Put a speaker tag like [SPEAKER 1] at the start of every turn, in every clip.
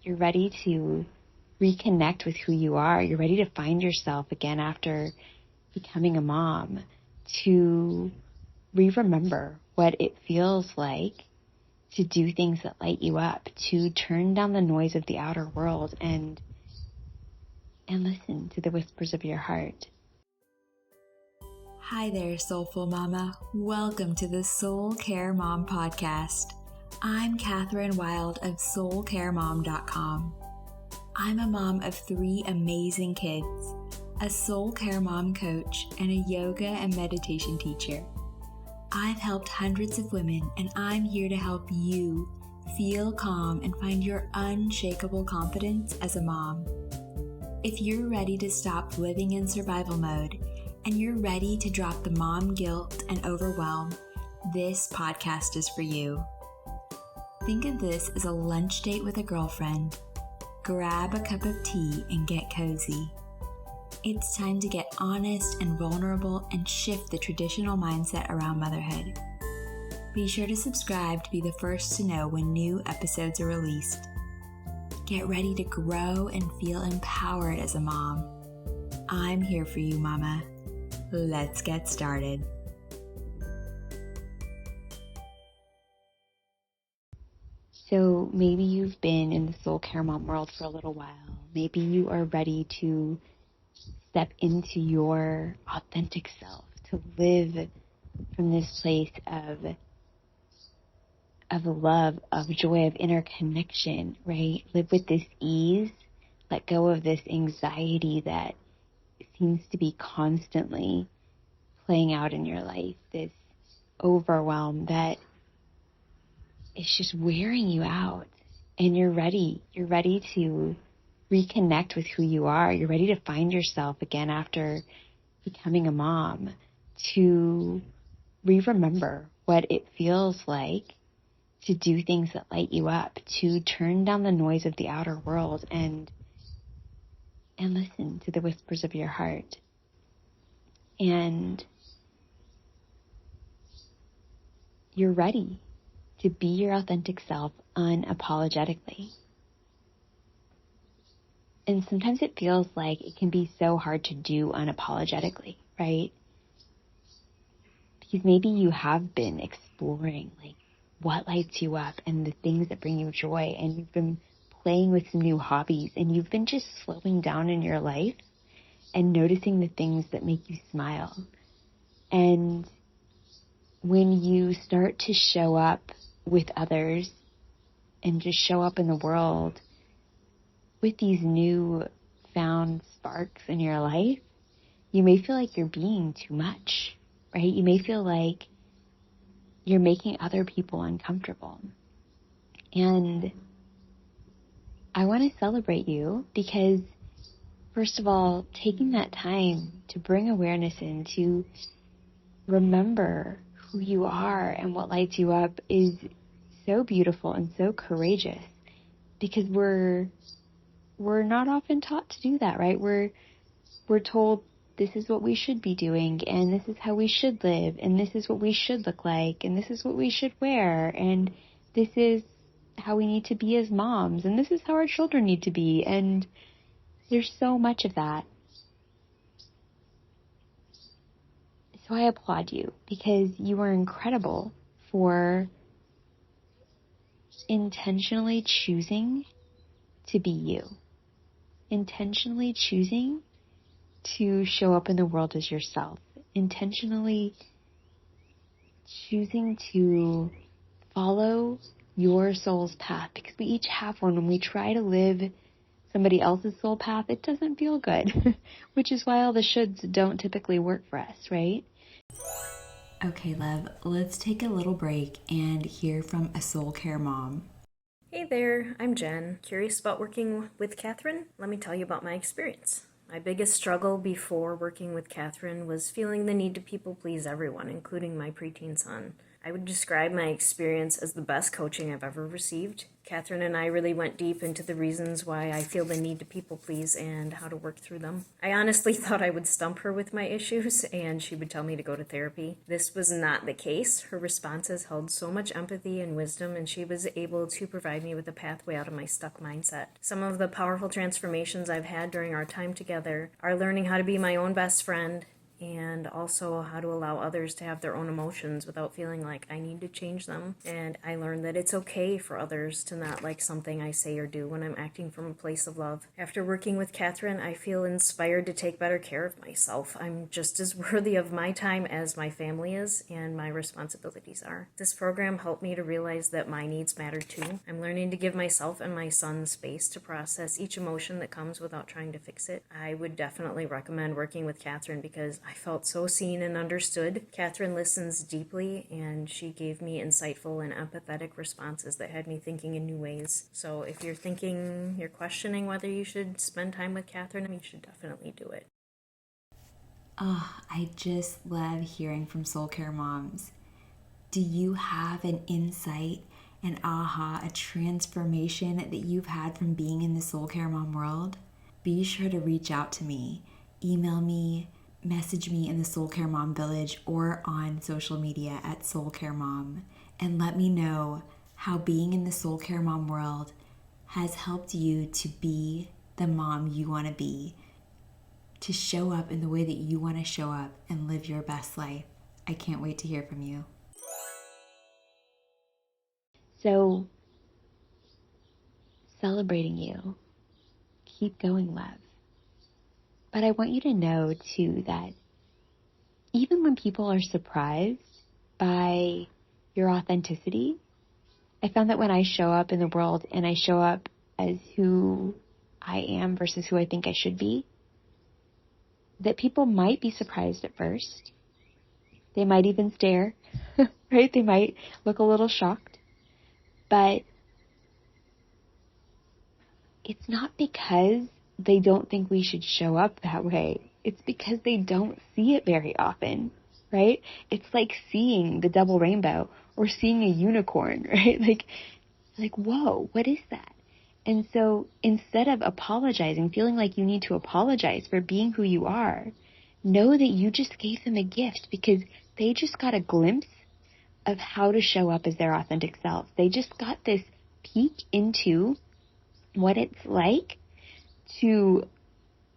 [SPEAKER 1] You're ready to reconnect with who you are. You're ready to find yourself again after becoming a mom, to remember what it feels like to do things that light you up, to turn down the noise of the outer world and listen to the whispers of your heart.
[SPEAKER 2] Hi there, Soulful Mama. Welcome to the Soul Care Mom podcast. I'm Catherine Wild of SoulCareMom.com. I'm a mom of 3 amazing kids, a Soul Care Mom coach, and a yoga and meditation teacher. I've helped hundreds of women, and I'm here to help you feel calm and find your unshakable confidence as a mom. If you're ready to stop living in survival mode, and you're ready to drop the mom guilt and overwhelm, this podcast is for you. Think of this as a lunch date with a girlfriend. Grab a cup of tea and get cozy. It's time to get honest and vulnerable and shift the traditional mindset around motherhood. Be sure to subscribe to be the first to know when new episodes are released. Get ready to grow and feel empowered as a mom. I'm here for you, Mama. Let's get started.
[SPEAKER 1] So maybe you've been in the soul care mom world for a little while. Maybe you are ready to step into your authentic self, to live from this place of love, of joy, of inner connection, right? Live with this ease, let go of this anxiety that seems to be constantly playing out in your life, this overwhelm that is just wearing you out. And you're ready to reconnect with who you are. You're ready to find yourself again after becoming a mom, to remember what it feels like to do things that light you up, to turn down the noise of the outer world and listen to the whispers of your heart. And you're ready to be your authentic self unapologetically. And sometimes it feels like it can be so hard to do unapologetically, right? Because maybe you have been exploring like what lights you up and the things that bring you joy, and you've been playing with some new hobbies, and you've been just slowing down in your life and noticing the things that make you smile. And when you start to show up with others and just show up in the world with these new found sparks in your life, you may feel like you're being too much, right? You may feel like you're making other people uncomfortable. And I want to celebrate you because, first of all, taking that time to bring awareness in, to remember who you are and what lights you up is so beautiful and so courageous, because we're not often taught to do that, right? We're told this is what we should be doing, and this is how we should live, and this is what we should look like, and this is what we should wear, and this is how we need to be as moms, and this is how our children need to be, and there's so much of that. So I applaud you, because you are incredible for intentionally choosing to be you, intentionally choosing to show up in the world as yourself, intentionally choosing to follow your soul's path, because we each have one. When we try to live somebody else's soul path, it doesn't feel good, which is why all the shoulds don't typically work for us, right?
[SPEAKER 2] Okay, love, let's take a little break and hear from a soul care mom.
[SPEAKER 3] Hey there, I'm Jen. Curious about working with Catherine? Let me tell you about my experience. My biggest struggle before working with Catherine was feeling the need to people please everyone, including my preteen son. I would describe my experience as the best coaching I've ever received. Catherine and I really went deep into the reasons why I feel the need to people please and how to work through them. I honestly thought I would stump her with my issues and she would tell me to go to therapy. This was not the case. Her responses held so much empathy and wisdom, and she was able to provide me with a pathway out of my stuck mindset. Some of the powerful transformations I've had during our time together are learning how to be my own best friend, and also how to allow others to have their own emotions without feeling like I need to change them. And I learned that it's okay for others to not like something I say or do when I'm acting from a place of love. After working with Catherine, I feel inspired to take better care of myself. I'm just as worthy of my time as my family is and my responsibilities are. This program helped me to realize that my needs matter too. I'm learning to give myself and my son space to process each emotion that comes without trying to fix it. I would definitely recommend working with Catherine because I felt so seen and understood. Catherine listens deeply, and she gave me insightful and empathetic responses that had me thinking in new ways. So if you're questioning whether you should spend time with Catherine, you should definitely do it.
[SPEAKER 2] Oh, I just love hearing from soul care moms. Do you have an insight, an aha, a transformation that you've had from being in the soul care mom world? Be sure to reach out to me. Email me, message me in the Soul Care Mom Village or on social media at Soul Care Mom, and let me know how being in the Soul Care Mom world has helped you to be the mom you want to be, to show up in the way that you want to show up and live your best life. I can't wait to hear from you.
[SPEAKER 1] So, celebrating you. Keep going, love. But I want you to know, too, that even when people are surprised by your authenticity, I found that when I show up in the world and I show up as who I am versus who I think I should be, that people might be surprised at first. They might even stare, right? They might look a little shocked. But it's not because they don't think we should show up that way. It's because they don't see it very often, right? It's like seeing the double rainbow or seeing a unicorn, right? Like, whoa, what is that? And so instead of apologizing, feeling like you need to apologize for being who you are, know that you just gave them a gift because they just got a glimpse of how to show up as their authentic selves. They just got this peek into what it's like to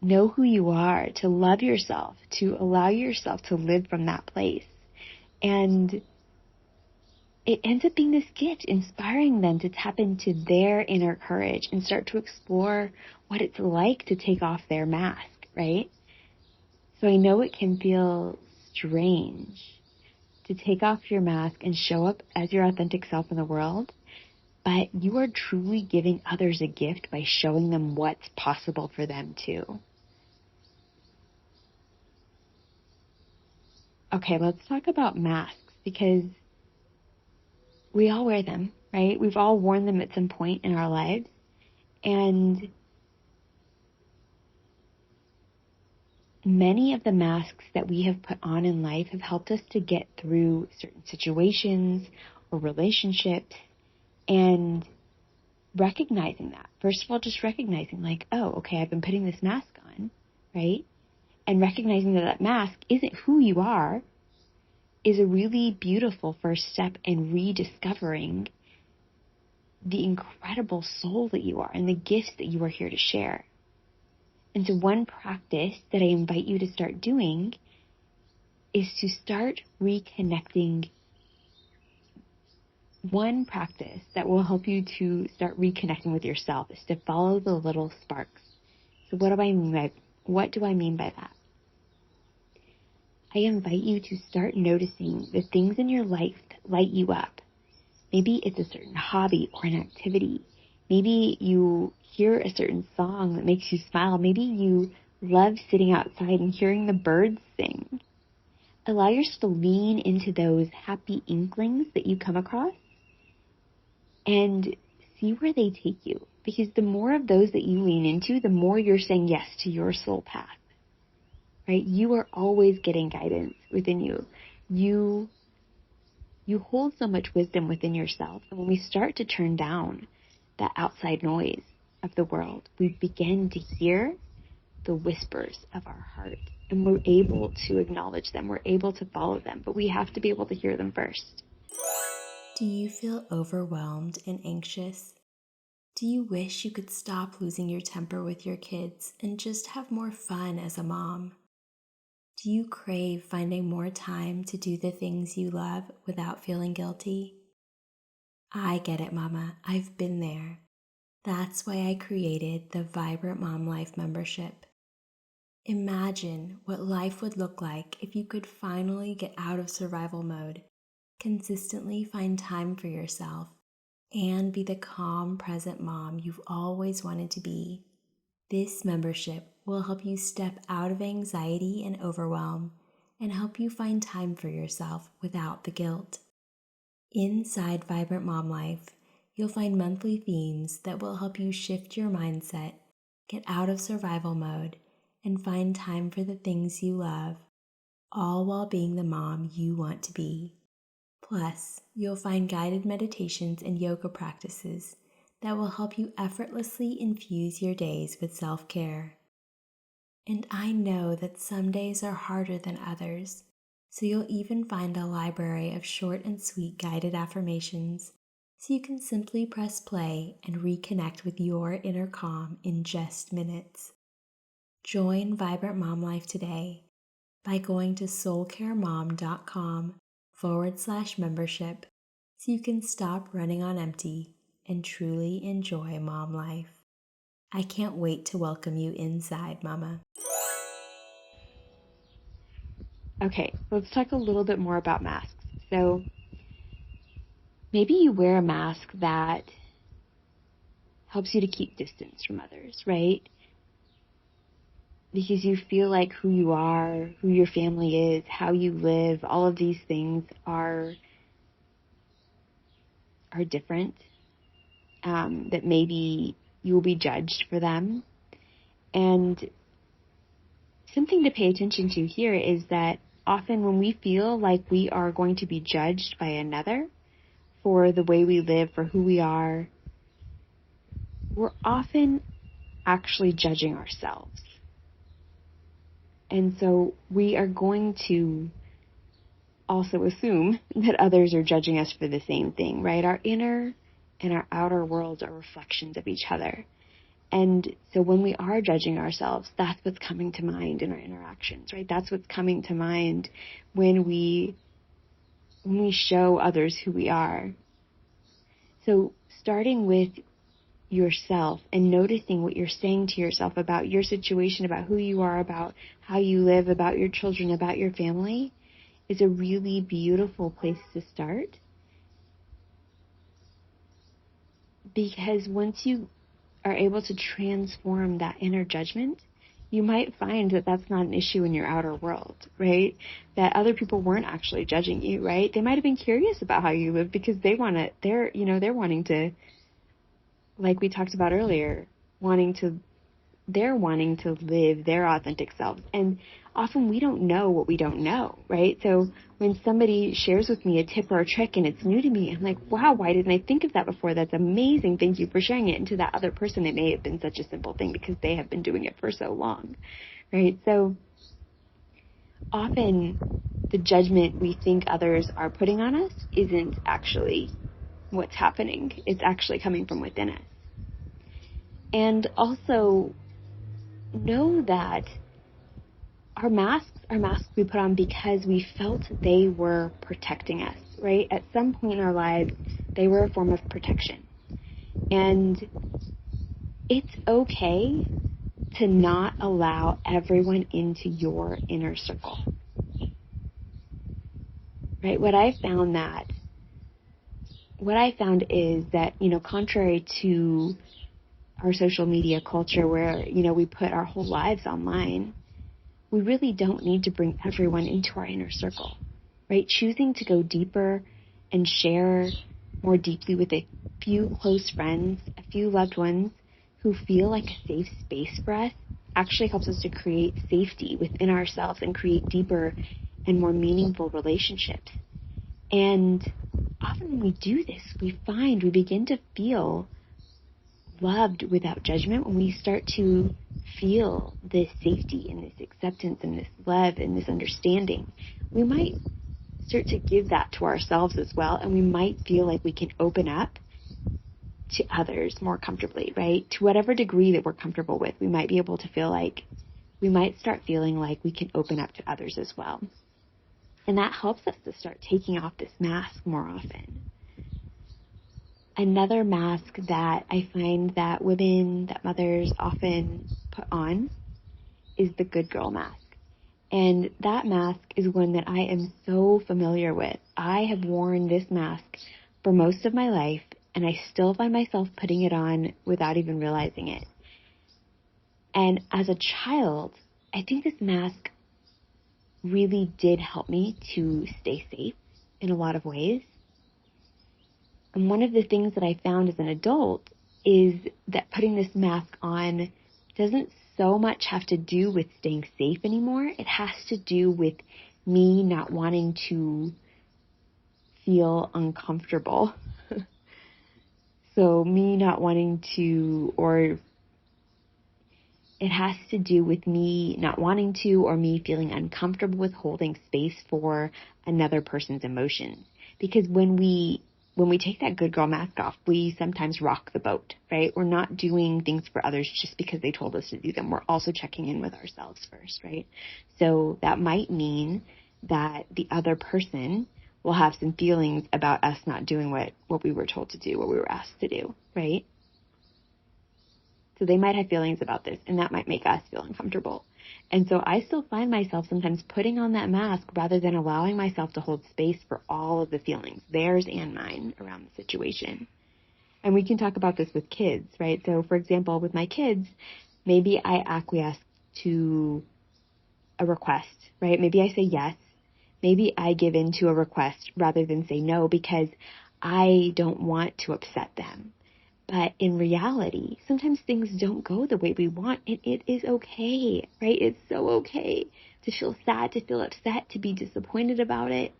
[SPEAKER 1] know who you are, to love yourself, to allow yourself to live from that place. And it ends up being this gift, inspiring them to tap into their inner courage and start to explore what it's like to take off their mask, right? So I know it can feel strange to take off your mask and show up as your authentic self in the world, but you are truly giving others a gift by showing them what's possible for them too. Okay, let's talk about masks because we all wear them, right? We've all worn them at some point in our lives. And many of the masks that we have put on in life have helped us to get through certain situations or relationships, and recognizing that. First of all, just recognizing like, oh, okay, I've been putting this mask on, right? And recognizing that that mask isn't who you are is a really beautiful first step in rediscovering the incredible soul that you are and the gifts that you are here to share. And so one practice that I invite you to start doing is to start reconnecting. One practice that will help you to start reconnecting with yourself is to follow the little sparks. So what do I mean by that? I invite you to start noticing the things in your life that light you up. Maybe it's a certain hobby or an activity. Maybe you hear a certain song that makes you smile. Maybe you love sitting outside and hearing the birds sing. Allow yourself to lean into those happy inklings that you come across and see where they take you. Because the more of those that you lean into, the more you're saying yes to your soul path. Right? You are always getting guidance within you. You you hold so much wisdom within yourself. And when we start to turn down that outside noise of the world, we begin to hear the whispers of our heart. And we're able to acknowledge them. We're able to follow them. But we have to be able to hear them first.
[SPEAKER 2] Do you feel overwhelmed and anxious? Do you wish you could stop losing your temper with your kids and just have more fun as a mom? Do you crave finding more time to do the things you love without feeling guilty? I get it, Mama. I've been there. That's why I created the Vibrant Mom Life membership. Imagine what life would look like if you could finally get out of survival mode, consistently find time for yourself, and be the calm, present mom you've always wanted to be. This membership will help you step out of anxiety and overwhelm and help you find time for yourself without the guilt. Inside Vibrant Mom Life, you'll find monthly themes that will help you shift your mindset, get out of survival mode, and find time for the things you love, all while being the mom you want to be. Plus, you'll find guided meditations and yoga practices that will help you effortlessly infuse your days with self-care. And I know that some days are harder than others, so you'll even find a library of short and sweet guided affirmations so you can simply press play and reconnect with your inner calm in just minutes. Join Vibrant Mom Life today by going to soulcaremom.com/membership so you can stop running on empty and truly enjoy mom life. I can't wait to welcome you inside, Mama.
[SPEAKER 1] Okay, let's talk a little bit more about masks. So maybe you wear a mask that helps you to keep distance from others, right? Because you feel like who you are, who your family is, how you live, all of these things are different, that maybe you will be judged for them. And something to pay attention to here is that often when we feel like we are going to be judged by another for the way we live, for who we are, we're often actually judging ourselves. And so we are going to also assume that others are judging us for the same thing, right? Our inner and our outer worlds are reflections of each other. And so when we are judging ourselves, that's what's coming to mind in our interactions, right? That's what's coming to mind when we show others who we are. So starting with yourself and noticing what you're saying to yourself about your situation, about who you are, about how you live, about your children, about your family, is a really beautiful place to start. Because once you are able to transform that inner judgment, you might find that that's not an issue in your outer world, right? That other people weren't actually judging you, right? They might have been curious about how you live because they're wanting to, like we talked about earlier, they're wanting to live their authentic selves. And often we don't know what we don't know, right? So when somebody shares with me a tip or a trick and it's new to me, I'm like, wow, why didn't I think of that before? That's amazing. Thank you for sharing it. And to that other person, it may have been such a simple thing because they have been doing it for so long, right? So often the judgment we think others are putting on us isn't actually what's happening. It's actually coming from within us. And also know that our masks we put on because we felt they were protecting us, right? At some point in our lives, they were a form of protection. And it's okay to not allow everyone into your inner circle, right? What I found is that, contrary to our social media culture where, we put our whole lives online, we really don't need to bring everyone into our inner circle, right? Choosing to go deeper and share more deeply with a few close friends, a few loved ones who feel like a safe space for us actually helps us to create safety within ourselves and create deeper and more meaningful relationships. And often when we do this, we find we begin to feel loved without judgment when we start to feel this safety and this acceptance and this love and this understanding. We might start to give that to ourselves as well, and we might feel like we can open up to others more comfortably, right? To whatever degree that we're comfortable with, we might be able to feel like, we might start feeling like we can open up to others as well. And that helps us to start taking off this mask more often. Another mask that I find that women, that mothers often put on is the good girl mask. And that mask is one that I am so familiar with. I have worn this mask for most of my life, and I still find myself putting it on without even realizing it. And as a child, I think this mask really did help me to stay safe in a lot of ways. And one of the things that I found as an adult is that putting this mask on doesn't so much have to do with staying safe anymore. It has to do with me not wanting to feel uncomfortable. So me not wanting to, or it has to do with me not wanting to, or me feeling uncomfortable with holding space for another person's emotions. Because when we take that good girl mask off, we sometimes rock the boat, right? We're not doing things for others just because they told us to do them. We're also checking in with ourselves first, right? So that might mean that the other person will have some feelings about us not doing what we were told to do, what we were asked to do, right? So they might have feelings about this, and that might make us feel uncomfortable. And so I still find myself sometimes putting on that mask rather than allowing myself to hold space for all of the feelings, theirs and mine, around the situation. And we can talk about this with kids, right? So for example, with my kids, maybe I acquiesce to a request, right? Maybe I say yes. Maybe I give in to a request rather than say no because I don't want to upset them. But in reality, sometimes things don't go the way we want, and it is okay, right? It's so okay to feel sad, to feel upset, to be disappointed about it.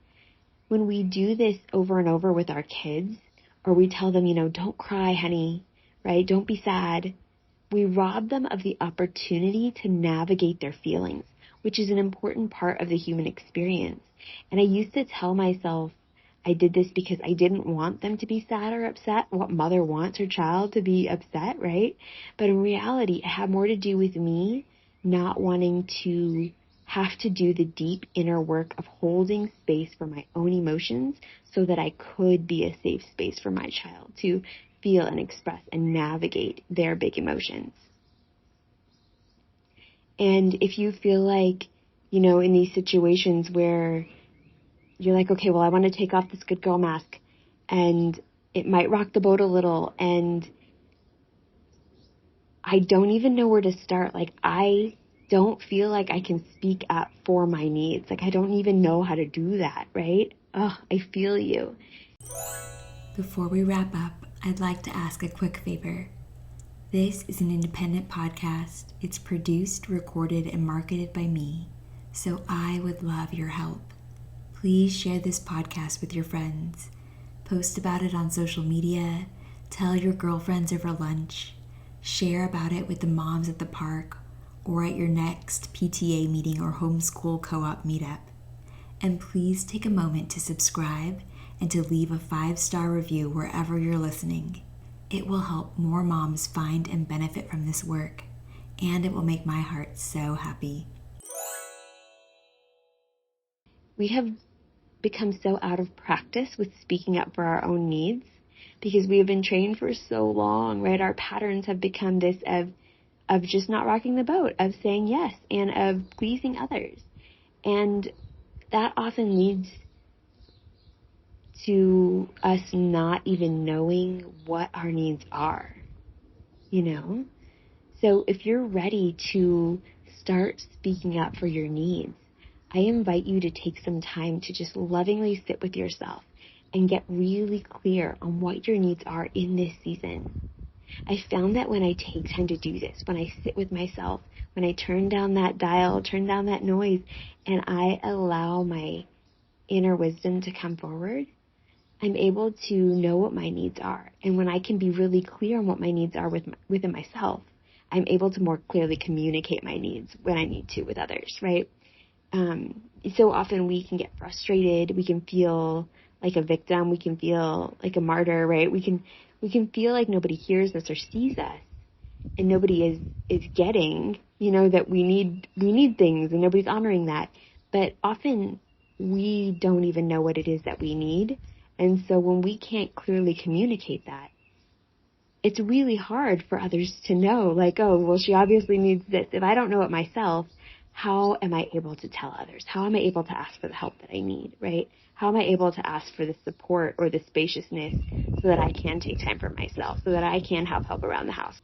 [SPEAKER 1] When we do this over and over with our kids, or we tell them, don't cry, honey, right? Don't be sad. We rob them of the opportunity to navigate their feelings, which is an important part of the human experience. And I used to tell myself I did this because I didn't want them to be sad or upset. What mother wants her child to be upset, right? But in reality, it had more to do with me not wanting to have to do the deep inner work of holding space for my own emotions so that I could be a safe space for my child to feel and express and navigate their big emotions. And if you feel like, in these situations where you're like, okay, well, I want to take off this good girl mask, and it might rock the boat a little, and I don't even know where to start. Like, I don't feel like I can speak up for my needs. Like, I don't even know how to do that, right? Oh, I feel you.
[SPEAKER 2] Before we wrap up, I'd like to ask a quick favor. This is an independent podcast. It's produced, recorded, and marketed by me, so I would love your help. Please share this podcast with your friends. Post about it on social media. Tell your girlfriends over lunch. Share about it with the moms at the park or at your next PTA meeting or homeschool co-op meetup. And please take a moment to subscribe and to leave a 5-star review wherever you're listening. It will help more moms find and benefit from this work, and it will make my heart so happy.
[SPEAKER 1] We have become so out of practice with speaking up for our own needs because we have been trained for so long, right? Our patterns have become this of just not rocking the boat, of saying yes, and of pleasing others. And that often leads to us not even knowing what our needs are, So if you're ready to start speaking up for your needs, I invite you to take some time to just lovingly sit with yourself and get really clear on what your needs are in this season. I found that when I take time to do this, when I sit with myself, when I turn down that dial, turn down that noise, and I allow my inner wisdom to come forward, I'm able to know what my needs are. And when I can be really clear on what my needs are within myself, I'm able to more clearly communicate my needs when I need to with others, right? So often we can get frustrated. We can feel like a victim. We can feel like a martyr, right? We can feel like nobody hears us or sees us, and nobody is getting, that we need things, and nobody's honoring that. But often we don't even know what it is that we need. And so when we can't clearly communicate that, it's really hard for others to know, like, oh, well, she obviously needs this. If I don't know it myself, how am I able to tell others? How am I able to ask for the help that I need, right? How am I able to ask for the support or the spaciousness so that I can take time for myself, so that I can have help around the house,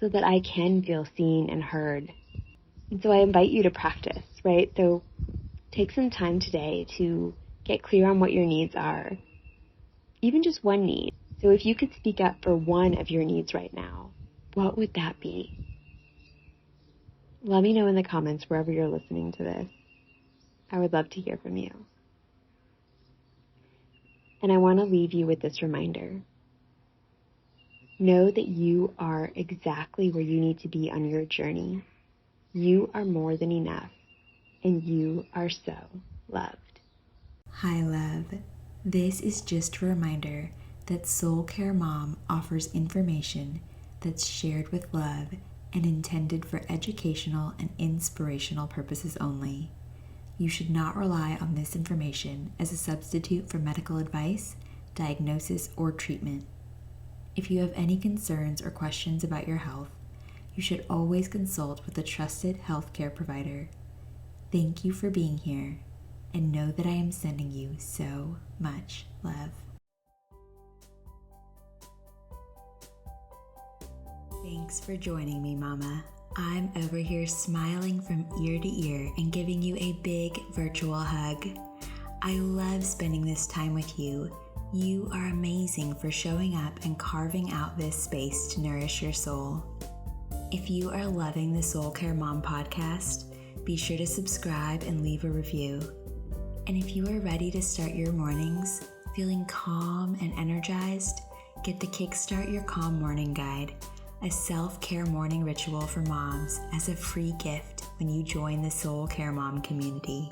[SPEAKER 1] so that I can feel seen and heard? And so I invite you to practice, right? So take some time today to get clear on what your needs are, even just one need. So if you could speak up for one of your needs right now, what would that be? Let me know in the comments wherever you're listening to this. I would love to hear from you. And I want to leave you with this reminder. Know that you are exactly where you need to be on your journey. You are more than enough, and you are so loved.
[SPEAKER 2] Hi, love. This is just a reminder that Soul Care Mom offers information that's shared with love and intended for educational and inspirational purposes only. You should not rely on this information as a substitute for medical advice, diagnosis, or treatment. If you have any concerns or questions about your health, you should always consult with a trusted healthcare provider. Thank you for being here, and know that I am sending you so much love. Thanks for joining me, Mama. I'm over here smiling from ear to ear and giving you a big virtual hug. I love spending this time with you. You are amazing for showing up and carving out this space to nourish your soul. If you are loving the Soul Care Mom podcast, be sure to subscribe and leave a review. And if you are ready to start your mornings feeling calm and energized, get the Kickstart Your Calm Morning Guide, a self-care morning ritual for moms, as a free gift when you join the Soul Care Mom community.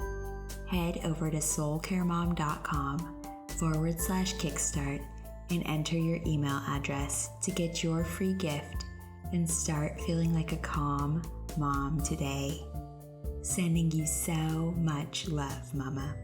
[SPEAKER 2] Head over to soulcaremom.com/kickstart and enter your email address to get your free gift and start feeling like a calm mom today. Sending you so much love, Mama.